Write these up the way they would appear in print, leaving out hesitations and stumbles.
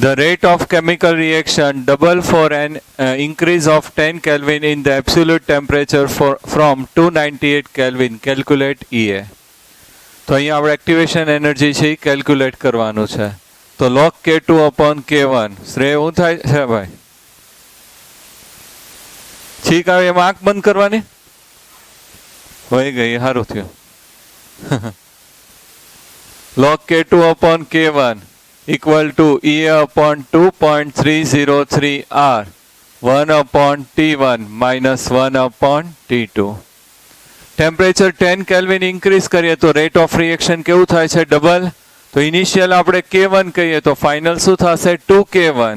The rate of chemical reaction double for an increase of 10 Kelvin in the absolute temperature from 298 Kelvin. Calculate EA. તો અહીંયા આપણે activation energy છે calculate કરવાનું છે. તો log K2 upon K1. શ્રેય શું થાય છે ભાઈ? ઠીક આવે એમાં આંખ બંધ કરવાની વહી ગઈ, સારું થયું. log K2 upon K1 equal to EA upon 2.303 R 1 upon T1 minus 1 upon T2. Temperature 10 kelvin increase કરીએ તો રેટ ઓફ રિએક્શન કેવું થાય છે? ડબલ. તો ઇનિશિયલ આપણે K1 કહીએ તો ફાઇનલ શું થશે? 2K1.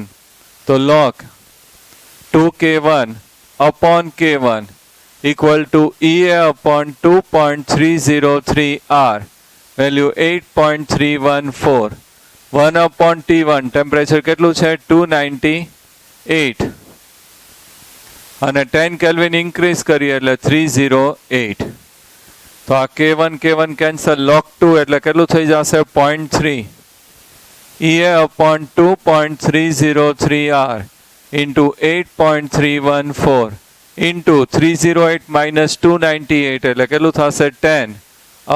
તો log 2K1 upon K1 equal to EA upon 2.303 R value 8.314. 1 upon T1 temperature કેટલું છે? 298 અને 10 કેલ્વિન ઇન્ક્રીઝ કરીએ એટલે 308. તો આ K1 કેન્સલ. log 2 એટલે કેટલું થઈ જશે? 0.3 EA upon 2.303 R into 8.314 into 308 minus 298 એટલે કેટલું થશે? 10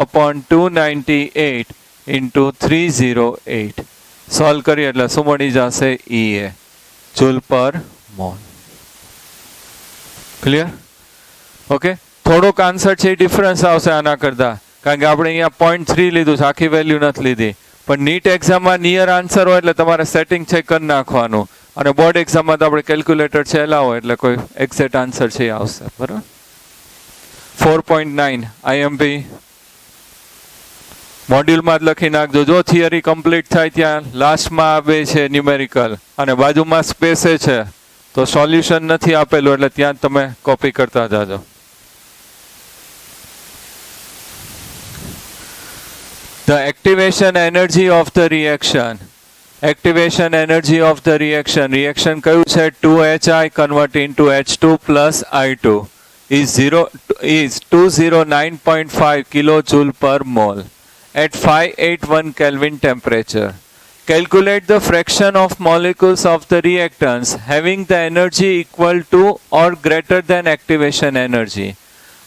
upon 298 into 308. સોલ્વ કરીએ એટલે શું મળી જશે? EA જૂલ પર મોલ. ક્લિયર? ઓકે. થોડોક આન્સર છે ડિફરન્સ આવશે આના કરતા, કારણ કે આપણે અહીંયા 0.3 લીધું છે, આખી વેલ્યુ નથી લીધી. પણ નીટ એક્ઝામમાં નિયર આન્સર હોય એટલે તમારે સેટિંગ છે કરી નાખવાનું, અને બોર્ડ એક્ઝામમાં તો આપણે કેલ્ક્યુલેટર છે એલાવો એટલે કોઈ એક્ઝેક્ટ આન્સર છે આવશે. બરાબર. 4.9 IMP મોડ્યુલમાં જ લખી નાખજો. જો થિયરી કમ્પ્લીટ થાય ત્યાં લાસ્ટમાં આવે છે ન્યુમેરિકલ અને બાજુમાં સ્પેસે છે, તો સોલ્યુશન નથી આપેલું એટલે ત્યાં તમે કોપી કરતા જાજો. The activation energy of the reaction. Activation energy of the reaction. Reaction કયું છે? 2HI convert into H2 plus I2 is 209.5 kilojoule per mole at 581 Kelvin temperature. Calculate the fraction of molecules of the reactants having the energy equal to or greater than activation energy.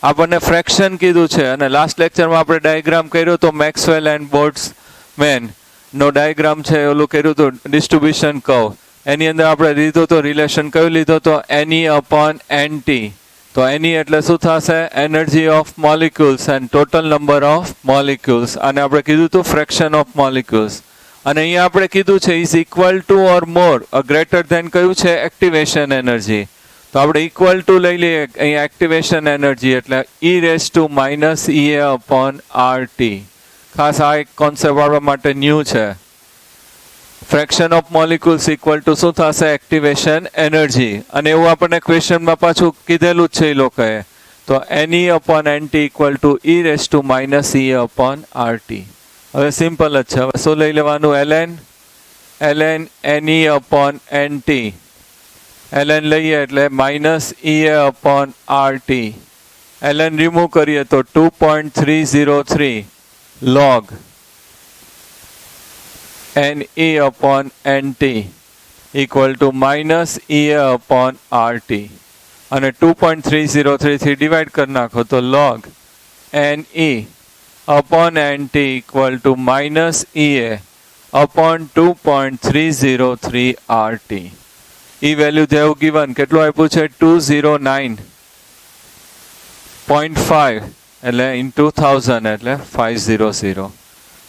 આપણને fraction કીધું છે અને last લેક્ચરમાં આપણે diagram કર્યો તો Maxwell and Boltzmann નો diagram છે, ઓલું કર્યું હતું ડિસ્ટ્રીબ્યુશન કર્વ. એની અંદર આપણે લીધો તો રિલેશન કયું લીધો તો? NE upon NT. તો NE એટલે શું થશે? Energy of molecules end total number of molecules. અને આપણે કીધું હતું ફ્રેક્શન ઓફ મોલિક્યુલ્સ. અને અહીંયા આપણે કીધું છે is equal to or more greater than કયું છે? Activation energy. તો આપણે ઇક્વલ ટુ લઈ લઈએ અહીંયા એક્ટિવેશન એનર્જી એટલે E-EA upon RT. ખાસ આ એક કોન્સેપ્ટ આપણા માટે ન્યૂ છે. Fraction of molecules equal to શું થશે? Activation energy. અને એવું આપણને ક્વેશ્ચનમાં પાછું કીધેલું જ છે એ લોકોએ. તો NE upon NT equal to E-EA upon RT. હવે સિમ્પલ જ છે. હવે શું લઈ લેવાનું? ln NE upon NT. ln લઈએ એટલે -EA upon RT. ln remove કરીએ તો 2.303 log NE upon NT equal to -EA upon RT. અને 2.303 થી ડિવાઈડ કરી નાખો તો log NE upon NT equal to -EA upon 2.303 RT. E value Dev given કેટલું આપ્યું છે? 209.5 એટલે ઇન્ટુ 1000 એટલે 500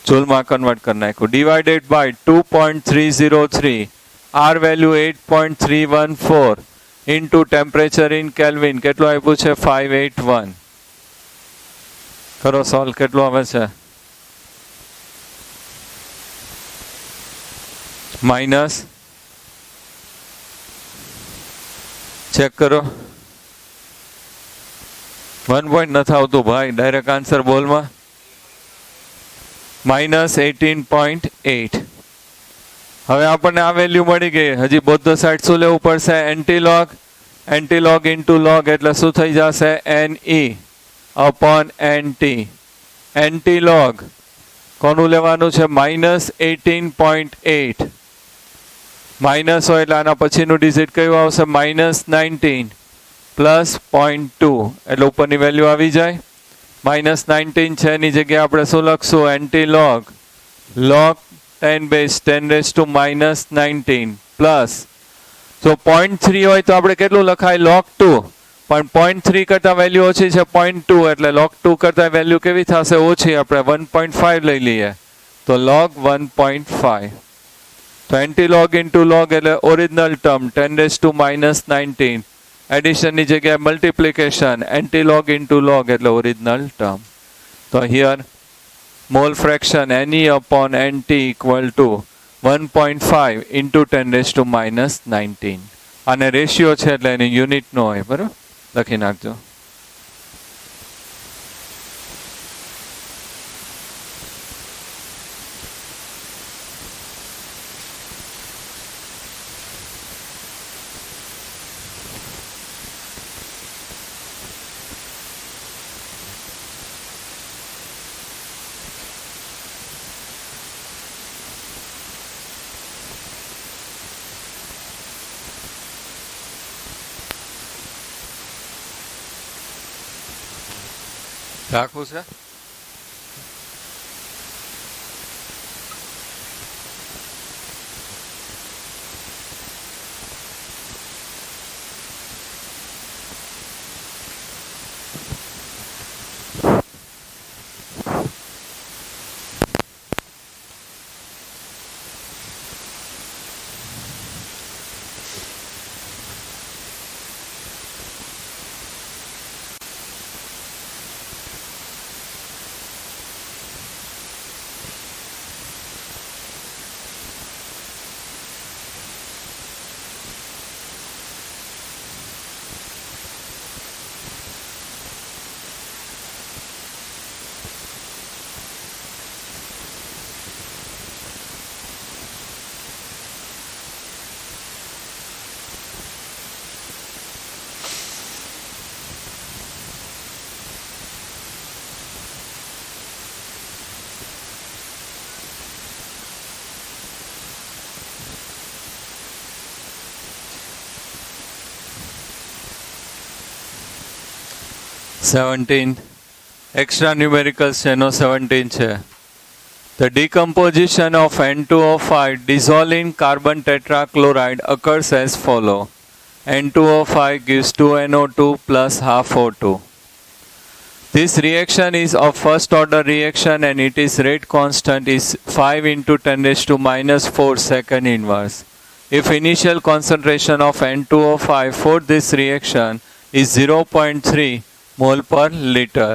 જૂલમાં કન્વર્ટ કરી નાખ્યું. Divided by 2.303 R value 8.314 into temperature in kelvin કેટલું આપ્યું છે? 581. કરો સોલ્વ. કેટલું આવે છે? માઇનસ ચેક કરો. 1 પોઈન્ટ નથી આવતું ભાઈ, ડાયરેક્ટ આન્સર બોલમાં. -18.8. હવે આપણને આ વેલ્યુ મળી ગઈ. હજી બોથ સાઈડ શું લેવું પડશે? એન્ટીલોગ ઇન્ટુ લોગ એટલે શું થઈ જશે? NE upon NT. એન્ટીલોગ કોનું લેવાનું છે? -18.8 માઇનસ હોય એટલે આના પછીનું ડિજિટ કયું આવશે? -19 પ્લસ 0.2 એટલે ઉપરની વેલ્યુ આવી જાય. -19 છે એની જગ્યાએ આપણે શું લખશું? Anti log log 10 base 10 raised to -19 plus જો 0.3 હોય તો આપણે કેટલું લખાય? log 2. પણ 0.3 કરતા વેલ્યુ ઓછી છે 0.2 એટલે log 2 કરતા વેલ્યુ કેવી થશે? ઓછી. આપણે 1.5 લઈ લઈએ તો log 1.5. તો એન્ટી લોગ ઇન્ટુ લોગ એટલે ઓરિજિનલ ટર્મ 10 raised to -19. એડિશનની જગ્યાએ multiplication anti log into log એટલે ઓરિજિનલ ટર્મ. તો here mall fraction Ne/Nt equal to 1.5 into 10 raised to -19. આને રેશિયો છે એટલે એની યુનિટ નો હોય. બરાબર, લખી નાખજો. રાખવું છે? extra numericals છે. નો 17 છે. The decomposition of N2O5 dissolved in carbon tetrachloride occurs as follow. N2O5 gives 2NO2 plus half O2. This reaction is of first order reaction and its rate constant is 5 into 10 raised to -4 second inverse. If initial concentration of N2O5 for this reaction is 0.3 mole per liter.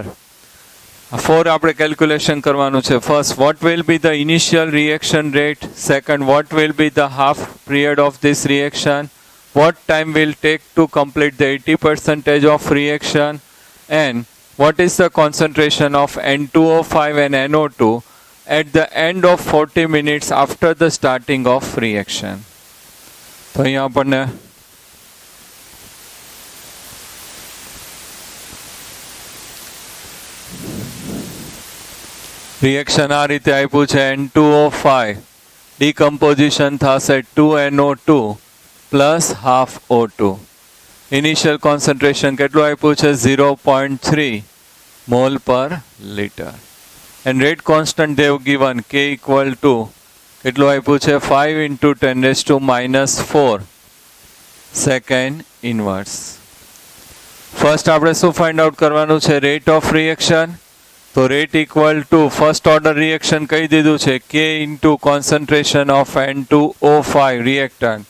For આપણે calculation કરવાનું છે. First, what will be the initial reaction rate? Second, what will be the half period of this reaction? What time will take to complete the 80% of reaction? And what is the concentration of N2O5 and NO2 at the end of 40 minutes after the starting of reaction? તો અહીંયા આપણને reaction આ રીતે આપ્યું છે. N2O5 ડિકમ્પોઝિશન થશે 2NO2 plus half O2. Initial concentration કેટલું આપ્યું છે? 0.3 mole per litre. And rate constant દેવ ગિવન K ઇક્વલ ટુ કેટલું આપ્યું છે? 5 into 10 raised to -4 second inverse. First આપણે શું ફાઇન્ડ આઉટ કરવાનું છે? Rate of reaction. તો rate equal to first order reaction કહી દીધું છે K into concentration of N2O5 reactant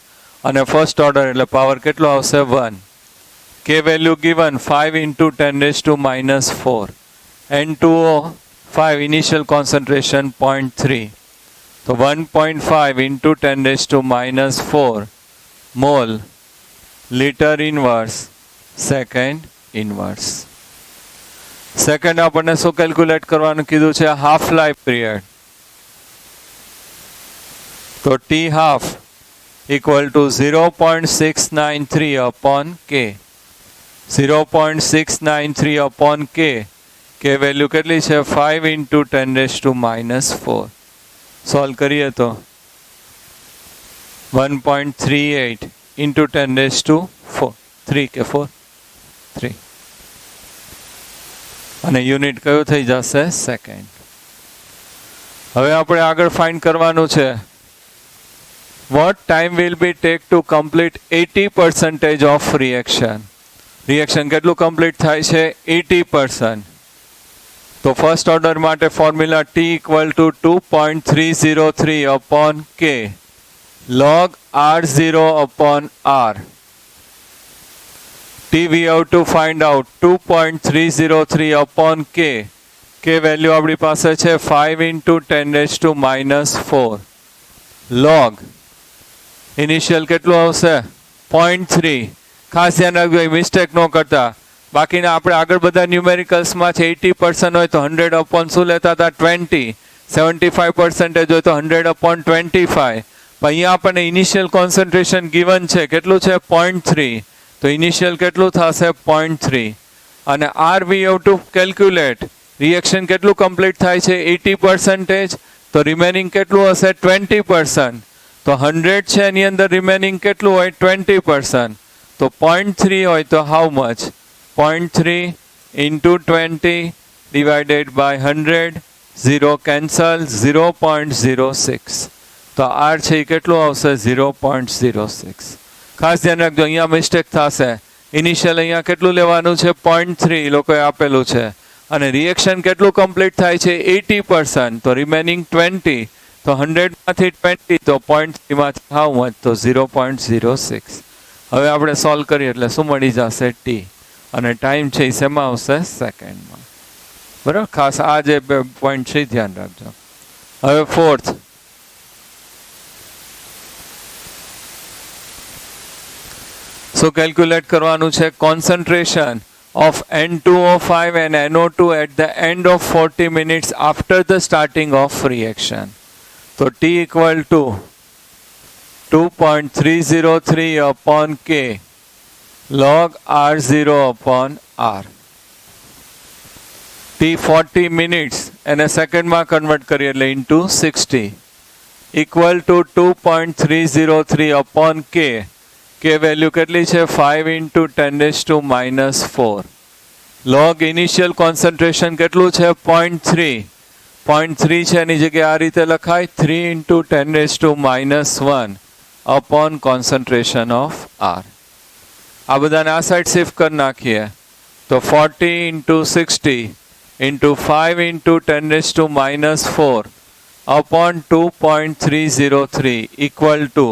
અને ફર્સ્ટ ઓર્ડર એટલે પાવર કેટલો આવશે? 1. K value given 5 into 10 raised to -4. N2O5 initial concentration 0.3. તો 1.5 into 10 raised to -4 mall litre inverse second inverse. Second આપણને શું કેલ્ક્યુલેટ કરવાનું કીધું છે? Half life period. તો T half equal to 0.693 upon K. 0.693 upon K. K value કેટલી છે? 5 into 10 raised to -4. Solve કરીએ તો 1.38 into 10 raised to 4 3 કે 4 3 અને યુનિટ કયો થઈ જશે સેકન્ડ. હવે આપણે આગળ ફાઇન્ડ કરવાનું છે what time will be take to complete 80% of reaction. Reaction કેટલું કમ્પ્લીટ થાય છે 80%. તો ફર્સ્ટ ઓર્ડર માટે formula T equal to 2.303 upon K log R0 upon R. T we have to find out 2.303 upon K. K value આપણી પાસે છે 5 into 10 raised to -4 log initial કેટલું આવશે 0.3. ખાસ ધ્યાન રાખજો મિસ્ટેક ન કરતા. બાકીના આપણે આગળ બધા ન્યુમેરિકલ્સમાં છે 80% હોય તો 100 upon શું લેતા હતા 20, 75% હોય તો 100 upon 25. પણ અહીંયા આપણને ઇનિશિયલ કોન્સન્ટ્રેશન ગિવન છે કેટલું છે 0.3. તો ઇનિશિયલ કેટલું થશે 0.3. અને are we have to calculate reaction કેટલું કમ્પ્લીટ થાય છે 80%. તો રિમેનિંગ કેટલું હશે 20%. તો 100 છે એની અંદર રિમેનિંગ કેટલું હોય 20%. તો 0.3 હોય તો how much 0.3 into 20 divided by 100 0 cancel 0.06. તો આર છે એ કેટલું આવશે 0.06. ખાસ ધ્યાન રાખજો અહીંયા મિસ્ટેક થશે. ઇનિશિયલ અહીંયા કેટલું લેવાનું છે 0.3 લોકોએ આપેલું છે અને રિએક્શન કેટલું કમ્પ્લીટ થાય છે 80%. તો રિમેનિંગ 20. તો 100માંથી 20 તો 0.3 માંથી હાઉ મચ તો 0.06. હવે આપણે સોલ્વ કરીએ એટલે શું મળી જશે ટી અને ટાઈમ છે એ શેમાં આવશે સેકન્ડમાં. બરાબર ખાસ આ જે પોઈન્ટ છે ધ્યાન રાખજો. હવે ફોર્થ સો કેલ્ક્યુલેટ કરવાનું છે concentration of N2O5 and NO2 at the end of 40 minutes after the starting of reaction. So T equal to 2.303 upon K log R0 upon R. T 40 minutes and a second માં convert કરીએ એટલે into 60 equal to 2.303 upon K. K value કેટલી છે 5 into 10 raised to -4 log initial concentration કેટલું છે 0.3. 0.3 છે એની જગ્યાએ આ રીતે લખાય 3 into 10 raised to -1 upon concentration of R. આ બધાને આ સાઈડ શિફ્ટ કરી નાખીએ તો 40 into 60 into 5 into 10 raised to -4 upon 2.303 equal to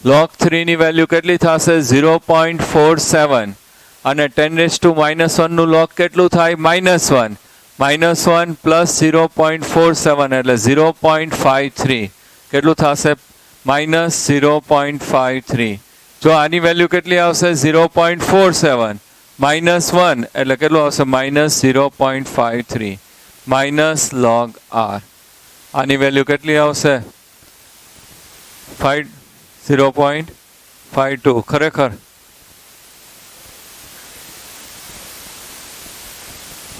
log 3 ની વેલ્યુ કેટલી થશે 0.47 અને 10 raised to -1 નું log કેટલું થાય -1. -1 plus 0.47 એટલે 0.53 કેટલું થશે -0.53. જો આની વેલ્યુ કેટલી આવશે 0.47 -1 એટલે કેટલું આવશે -0.53 માઇનસ log R. આની વેલ્યુ કેટલી આવશે 0.52 ખરેખર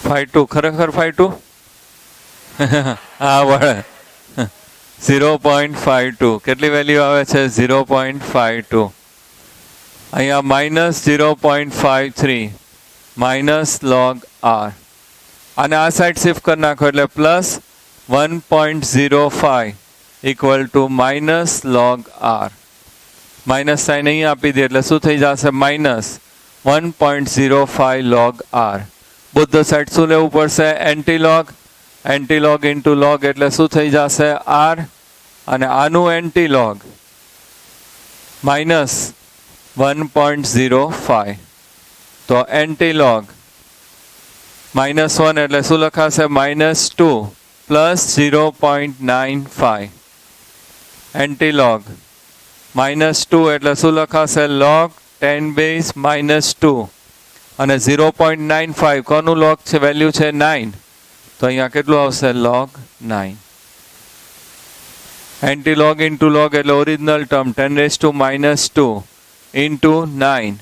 52 ખરેખર 52 હા વળે 0.52 કેટલી વેલ્યુ આવે છે 0.52. અહીંયા -0.53 માઇનસ log R. અને આ સાઈડ શિફ્ટ કરી નાખો એટલે plus 1.05 equal to minus log R. Minus sign અહીં આપી દે એટલે શું થઈ જશે -1.05 log R. બોધ સાઈડ શું લેવું પડશે એન્ટીલોગ. એન્ટીલોગ ઇન્ટુ લોગ એટલે શું થઈ જશે R અને આનું એન્ટીલોગ -1.05. તો એન્ટીલોગ -1 એટલે શું લખાશે -2 પ્લસ 0.95. એન્ટીલોગ -2 એટલે શું લખાશે log 10 base -2 અને 0.95 કોનું log છે વેલ્યુ છે 9 તો અહીંયા કેટલું આવશે log 9. એન્ટીલોગ ઇન્ટુ લોગ એટલે original term 10 raised to -2 into 9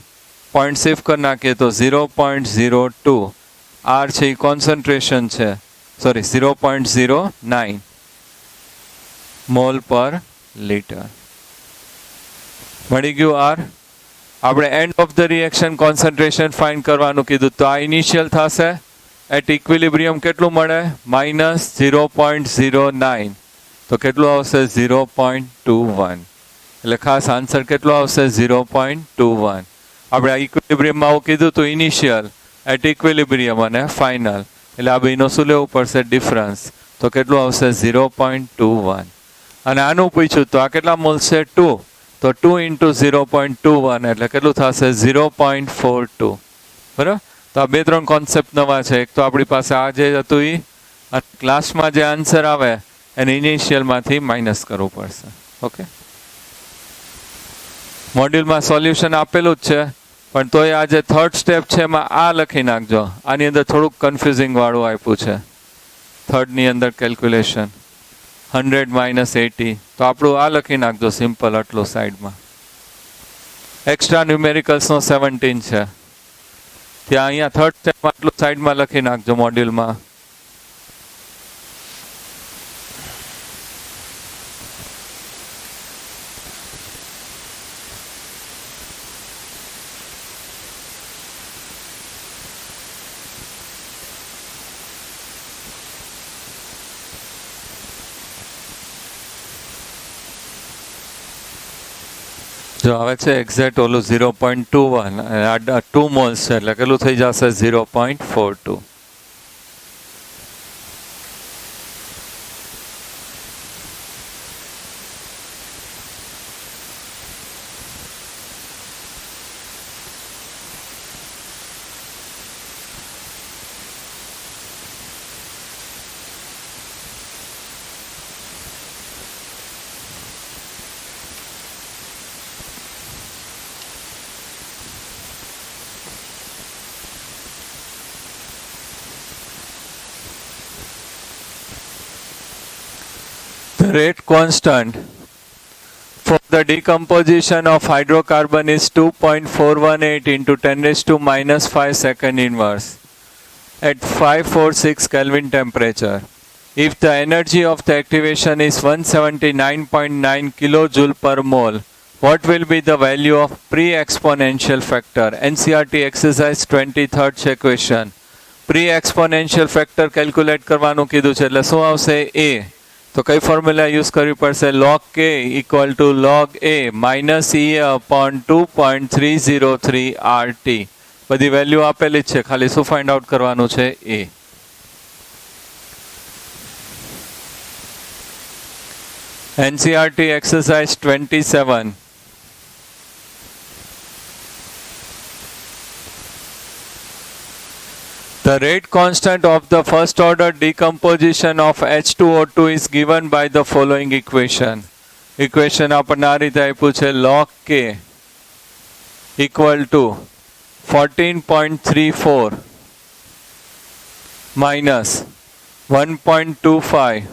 point shift કરી નાખીએ તો 0.02 R છે એ કોન્સન્ટ્રેશન છે 0.09 મોલ પર લીટર. મળી ગયું આર. આપણે end of the reaction concentration find કરવાનું કીધું, તો આ ઇનિશિયલ થશે. એટ ઇક્વિલિબ્રિયમ કેટલું મળે? -0.09. તો કેટલું આવશે? 0.21. એટલે ખાસ આન્સર કેટલો આવશે? 0.21. આપણે આ ઇક્વિલિબ્રિયમમાં આવું કીધું તો ઇનિશિયલ, એટ ઇક્વિલિબ્રિયમ અને ફાઇનલ, એટલે આ બેનો શું લેવું પડશે? ડિફરન્સ. તો કેટલું આવશે? 0.21. અને આનું પૂછ્યું તો આ કેટલા મોલ્સ છે? 2. તો 2 × 0.21 એટલે કેટલું થશે? 0.42. બરાબર. તો આ 2-3 કોન્સેપ્ટ નવા છે. એક તો આપણી પાસે આ જે હતું એ, અને ક્લાસમાં જે આન્સર આવે એને ઇનિશિયલમાંથી માઇનસ કરવું પડશે. ઓકે. મોડ્યુલમાં સોલ્યુશન આપેલું જ છે, પણ તોય આ જે થર્ડ સ્ટેપ છે એમાં આ લખી નાખજો. આની અંદર થોડુંક કન્ફ્યુઝિંગ વાળું આપ્યું છે. થર્ડની અંદર કેલ્ક્યુલેશન 100 - 80, તો આપણું આ લખી નાખજો સિમ્પલ આટલું સાઈડમાં. એક્સ્ટ્રા ન્યુમેરિકલ્સનો 17 છે, ત્યાં અહીંયા થર્ડ સ્ટેપમાં આટલું સાઈડમાં લખી નાખજો મોડ્યુલમાં. જો આવે છે એક્ઝેક્ટ ઓલું 0.21 અને આ 2 મોલ્સ છે એટલે કેટલું થઈ જશે? 0.42. The rate constant for the decomposition of hydrocarbon is 2.418 into 10⁻⁻5 second inverse at 546 Kelvin temperature. If the energy of the activation is 179.9 kilojoule per mole, what will be the value of pre-exponential factor? NCERT exercise 23rd છે question. Pre-exponential factor calculate કરવાનું કીધું છે, એટલે શું આવશે? A. તો કઈ formula use કરવી પડશે? log k = log a minus EA upon 2.303 RT. બધી વેલ્યુ આપેલી જ છે, ખાલી શું ફાઇન્ડ આઉટ કરવાનું છે? A. NCERT exercise 27. The rate constant of the first order decomposition of H2O2 is given by the following equation. Equation આપણને આ રીતે આપ્યું છે, log k = 14.34 minus 1.25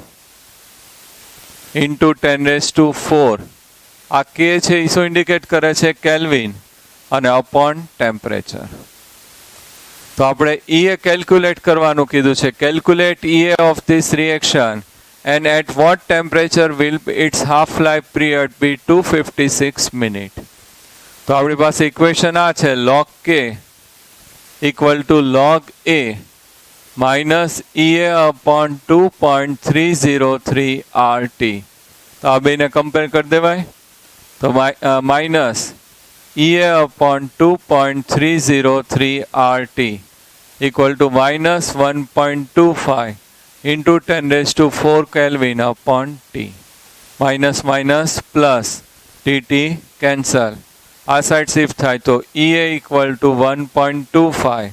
into 10⁻⁴. આ k છે એ શું ઇન્ડિકેટ કરે છે? કેલ્વિન અને અપોન ટેમ્પરેચર. તો આપણે EA કેલ્ક્યુલેટ કરવાનું કીધું છે. Calculate EA of this reaction and at what temperature will its half life period be? 256 minutes. તો આપણી પાસે ઇક્વેશન આ છે, log k = log a minus EA upon 2.303 RT. તો આ બેને કમ્પેર કરી દેવાય. તો minus EA upon 2.303 RT equal to minus 1.25 into 10⁻⁴ Kelvin upon T. Minus minus plus TT cancel. આ સાઈડ શિફ્ટ થાય તો EA = 1.25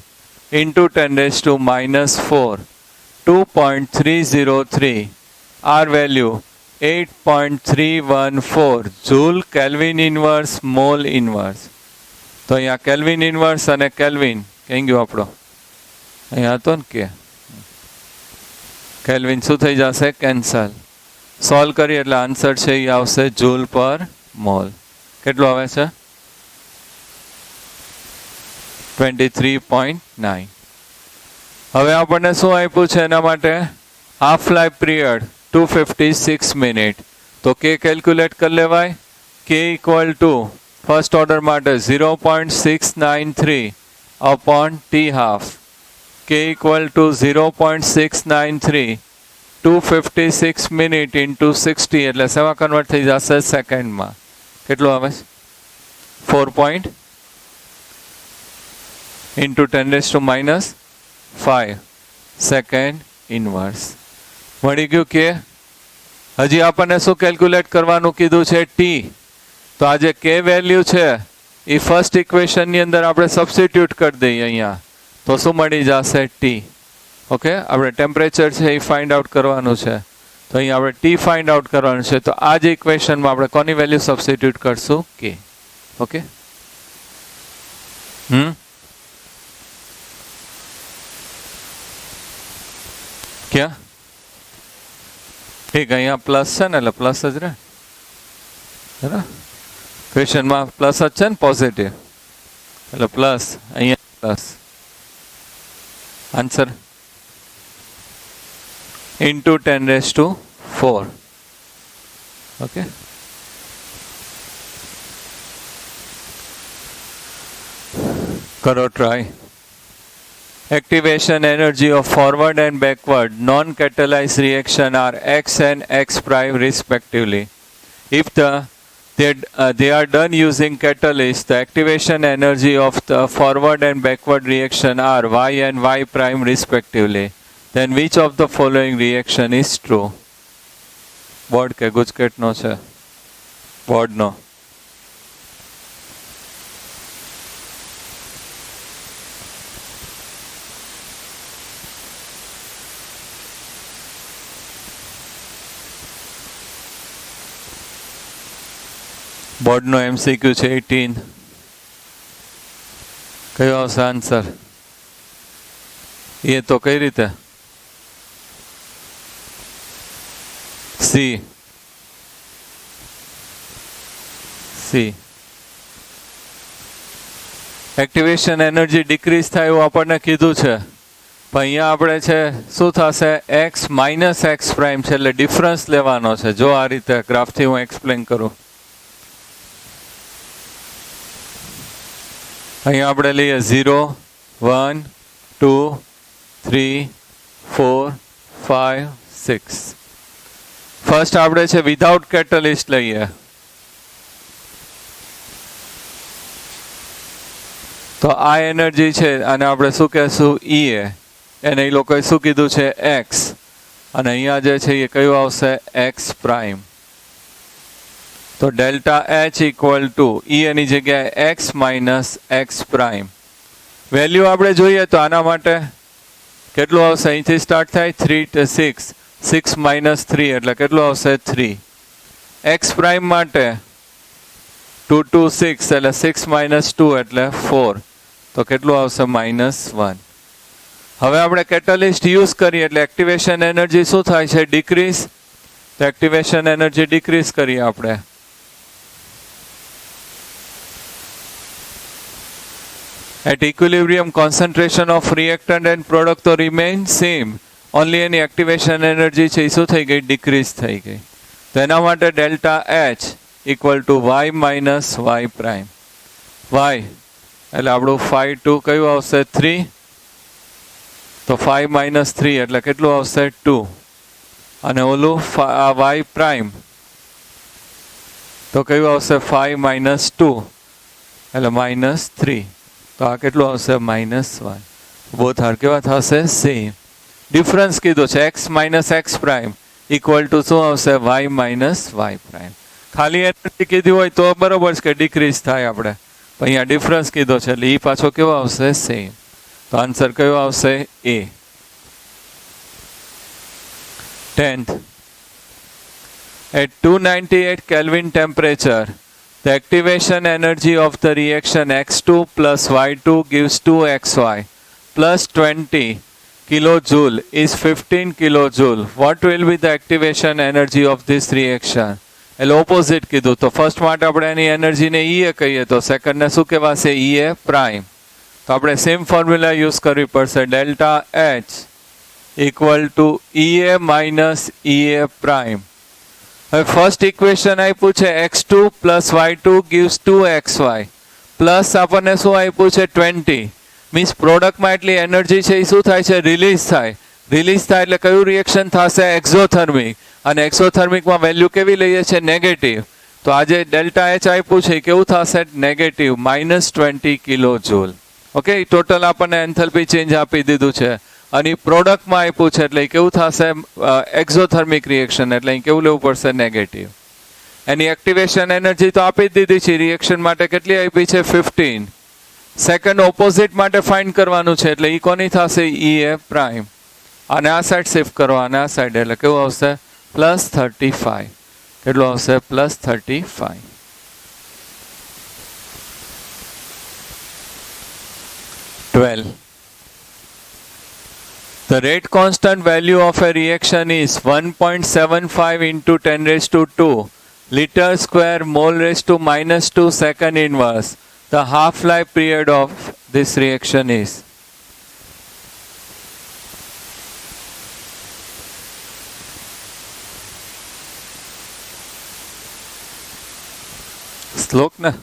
into 10⁻⁴. 2.303. R value 8.314 joule Kelvin inverse mole inverse. તો અહીંયા કેલ્વિન ઇન્વર્સ અને કેલ્વિન કઈ ગયો આપણો? અહીંયા હતો ને કે કેલ્વિન શું થઈ જશે? કેન્સલ. સોલ્વ કરી એટલે આન્સર છે એ આવશે જૂલ પર મોલ. કેટલું આવે છે? 23.9. હવે આપણને શું આપ્યું છે એના માટે? Half life period 256 minute. તો કે કેલ્ક્યુલેટ કરી લેવાય. K = ફર્સ્ટ ઓર્ડર માટે 0.693 upon t half, k equal to 0.693 256 minute into 60 એટલે સેવા કન્વર્ટ થઈ જશે સેકન્ડમાં. કેટલું આવે? 4 ઇન્ટુ 10⁻⁵ સેકન્ડ ઇનવર્સ. મળી ગયું કે? હજી આપણને શું કેલ્ક્યુલેટ કરવાનું કીધું છે? ટી. તો આ જે કે વેલ્યુ છે એ ફર્સ્ટ ઇક્વેશનની અંદર આપણે સબસ્ટિટ્યુટ કરી દઈએ અહીંયા, તો શું મળી જશે? ટી. ઓકે, આપણે ટેમ્પરેચર છે એ ફાઇન્ડ આઉટ કરવાનું છે, તો અહીંયા આપણે ટી ફાઇન્ડ આઉટ કરવાનું છે. તો આ જ ઇક્વેશનમાં આપણે કોની વેલ્યુ સબસ્ટિટ્યુટ કરશું? કે. ઓકે, ક્યાં? ઠીક, અહીંયા પ્લસ છે ને એટલે પ્લસ જ રહે. બરાબર, ક્વેશ્ચનમાં પ્લસ જ છે ને, પોઝિટિવ એટલે પ્લસ, અહીંયા પ્લસ. Answer into 10⁴. ઓકે, કરો try. Activation energy of forward and backward non-catalyzed reaction are x and x prime respectively. If they are done using catalyst, the activation energy of the forward and backward reaction are y and y prime respectively. Then which of the following reaction is true? Board ke Gujket no છે? Board no. બોર્ડનો MCQ છે 18. કયો આવશે answer? એ તો કઈ રીતે? C. Activation energy decrease થાય એવું આપણને કીધું છે, પણ અહીંયા આપણે છે શું થશે? એક્સ માઇનસ એક્સ પ્રાઇમ છે એટલે ડિફરન્સ લેવાનો છે. જો આ રીતે ગ્રાફથી હું એક્સપ્લેન કરું, અહીંયા આપણે લઈએ 0 1 2 3 4 5 6. ફર્સ્ટ આપણે છે વિધાઉટ કેટલિસ્ટ લઈએ, તો આ એનર્જી છે અને આપણે શું કહેશું? ઈએ. એને એ લોકોએ શું કીધું છે? એક્સ. અને અહીંયા જે છે એ કયું આવશે? X prime. તો ડેલ્ટા એચ ઇક્વલ ટુ ઈ એની જગ્યાએ x minus X prime. Value આપણે જોઈએ તો આના માટે કેટલું આવશે? અહીંથી સ્ટાર્ટ થાય 3 6 6 માઇનસ 3 એટલે કેટલું આવશે? 3. એક્સ પ્રાઇમ માટે 2 2 6 એટલે 6 માઇનસ 2 એટલે 4, તો કેટલું આવશે? -1. હવે આપણે કેટલિસ્ટ યુઝ કરીએ એટલે એક્ટિવેશન એનર્જી શું થાય છે? ડિક્રીઝ. તો એક્ટિવેશન એનર્જી ડિક્રીઝ કરીએ આપણે. At equilibrium, concentration of reactant and product તો remain same. Only એની એક્ટિવેશન એનર્જી છે એ શું થઈ ગઈ? ડિક્રીઝ થઈ ગઈ. તો એના માટે delta H equal to Y minus Y prime. Y એટલે આપણું 5 2 કયું આવશે? 3. તો 5 માઇનસ 3 એટલે કેટલું આવશે? 2. અને ઓલું વાય પ્રાઇમ તો કયું આવશે? 5 માઇનસ 2 એટલે -3. તો આ કેટલું આવશે? -1. બોથ આર કેવા થશે? સેમ. ડિફરન્સ કીધો છે X minus X prime equal to શું આવશે? Y minus Y prime. ખાલી એનર્જી કીધી હોય તો બરોબર છે કે ડિક્રીઝ થાય આપણે, પણ અહીંયા ડિફરન્સ કીધો છે એટલે એ પાછો કેવો આવશે? સેમ. તો આન્સર કયો આવશે? એ. 10th. At 298 Kelvin temperature, the activation energy of the reaction X2 plus Y2 gives 2XY plus 20 kilojoule is 15 kilojoule. What will be the activation energy of this reaction? એટલે ઓપોઝિટ કીધું, તો first માટે આપણે એની એનર્જીને ઈએ કહીએ તો સેકન્ડને શું કહેવાશે? E A prime. તો આપણે સેમ ફોર્મ્યુલા યુઝ કરવી પડશે. Delta H equal to E A minus E A prime. હવે ફર્સ્ટ ઇક્વેશન આપ્યું છે x2 plus y2 gives 2xy plus આપણને શું આપ્યું છે 20 મીન્સ પ્રોડક્ટમાં એટલી એનર્જી છે એ શું થાય છે રિલીઝ થાય એટલે કયું રિએક્શન થશે એક્ઝોથર્મિક અને એક્ઝોથર્મિકમાં વેલ્યુ કેવી લઈએ છે નેગેટિવ તો આજે ડેલ્ટા એચ આપ્યું છે કેવું થશે negative -20 kilo joule okay total આપણને એન્થેલ્પી ચેન્જ આપી દીધું છે અને પ્રોડક્ટમાં આપ્યું છે એટલે કેવું થશે એક્ઝોથર્મિક રિએક્શન એટલે કેવું લેવું પડશે નેગેટિવ એની એક્ટિવેશન એનર્જી તો આપી જ દીધી છે રિએક્શન માટે કેટલી આપી છે 15 સેકન્ડ ઓપોઝિટ માટે ફાઇન્ડ કરવાનું છે એટલે ઈ કોની થશે ઈ એ પ્રાઇમ અને આ સાઈડ શિફ્ટ કરો અને આ સાઈડ એટલે કેવું આવશે +35 કેટલું આવશે +35 12 The rate constant value of a reaction is 1.75 into 10 raised to 2 liter square mole raised to -2 second inverse. The half-life period of this reaction is. श्लोक ना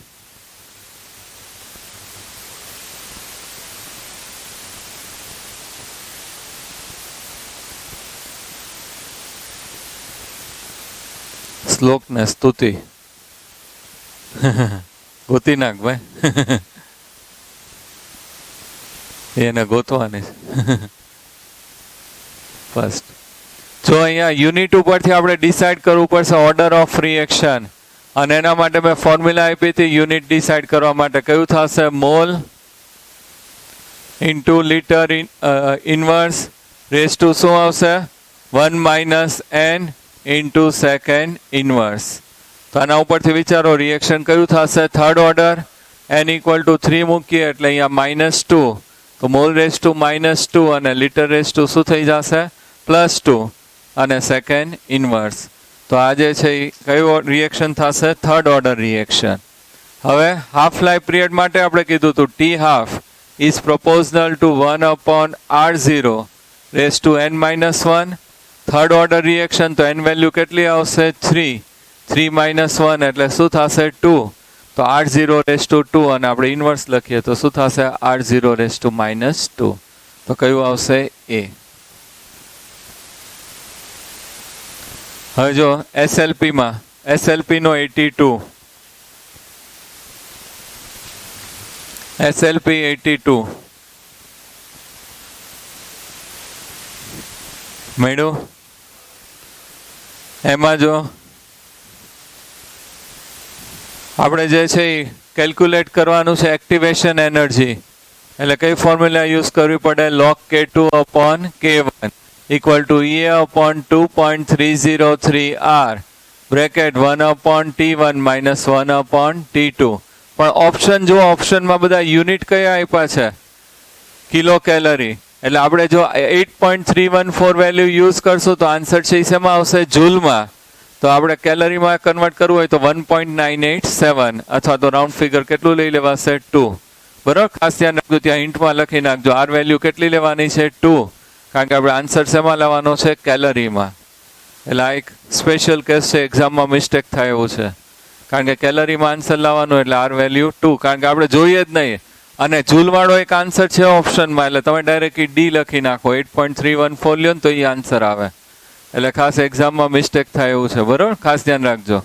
શ્લોક ને સ્તુતિ ગોતી નાખ ભાઈ એને ગોતવાની ફર્સ્ટ જો અહીંયા યુનિટ ઉપરથી આપણે ડિસાઇડ કરવું પડશે ઓર્ડર ઓફ રિએક્શન અને એના માટે મેં ફોર્મ્યુલા આપી હતી યુનિટ ડિસાઇડ કરવા માટે કયું થશે mole into litre inverse raise to શું આવશે 1 - n ઇન્ટુ સેકન્ડ ઇનવર્સ તો આના ઉપરથી વિચારો રિએક્શન કયું થશે થર્ડ ઓર્ડર n = 3 મૂકીએ એટલે અહીંયા -2 તો મોલ રેઝ ટુ -2 અને લીટર રેઝ ટુ શું થઈ જશે +2 અને સેકન્ડ ઇનવર્સ તો આ જે છે એ કયું રિએક્શન થશે થર્ડ ઓર્ડર રિએક્શન હવે હાફ લાઈફ પિરિયડ માટે આપણે કીધું હતું T half is proportional to 1/r0 raised to n-1 third order reaction તો n વેલ્યુ કેટલી આવશે 3 3 - 1 એટલે શું થશે 2 તો r0 રેઝ ટુ 2 અને આપણે ઇનવર્સ લખીએ તો શું થશે r0 રેઝ ટુ -2 તો કયું આવશે a હવે જો SLP માં SLP નો 82 SLP 82 મેળો એમાં જો આપણે જે છે એ કેલ્ક્યુલેટ કરવાનું છે એક્ટિવેશન એનર્જી એટલે કઈ ફોર્મ્યુલા યુઝ કરવી પડે log K2/K1 = EA/2.303R bracket 1/T1 - 1/T2 પણ ઓપ્શન જો ઓપ્શનમાં બધા યુનિટ કયા આપ્યા છે કિલો કેલરી એટલે આપણે જો 8.314 વેલ્યુ યુઝ કરશું તો આન્સર છે શેમાં આવશે જૂલમાં તો આપણે કેલરીમાં કન્વર્ટ કરવું હોય તો 1.987 અથવા તો રાઉન્ડ ફિગર કેટલું લઈ લેવાશે 2 બરાબર ખાસ ધ્યાન રાખજો ત્યાં હિન્ટમાં લખી નાખજો આર વેલ્યુ કેટલી લેવાની છે 2 કારણ કે આપણે આન્સર શેમાં લેવાનો છે કેલરીમાં એટલે આ એક સ્પેશિયલ કેસ છે એક્ઝામમાં મિસ્ટેક થાય એવું છે કારણ કે કેલરીમાં આન્સર લાવવાનું એટલે આર વેલ્યુ 2 કારણ કે આપણે જોઈએ જ નહીં અને જૂલવાળો એક આન્સર છે ઓપ્શનમાં એટલે તમે ડાયરેક્ટલી ડી લખી નાખો 8.314 લ્યો ને તો એ આન્સર આવે એટલે ખાસ એક્ઝામમાં મિસ્ટેક થાય એવું છે બરાબર ખાસ ધ્યાન રાખજો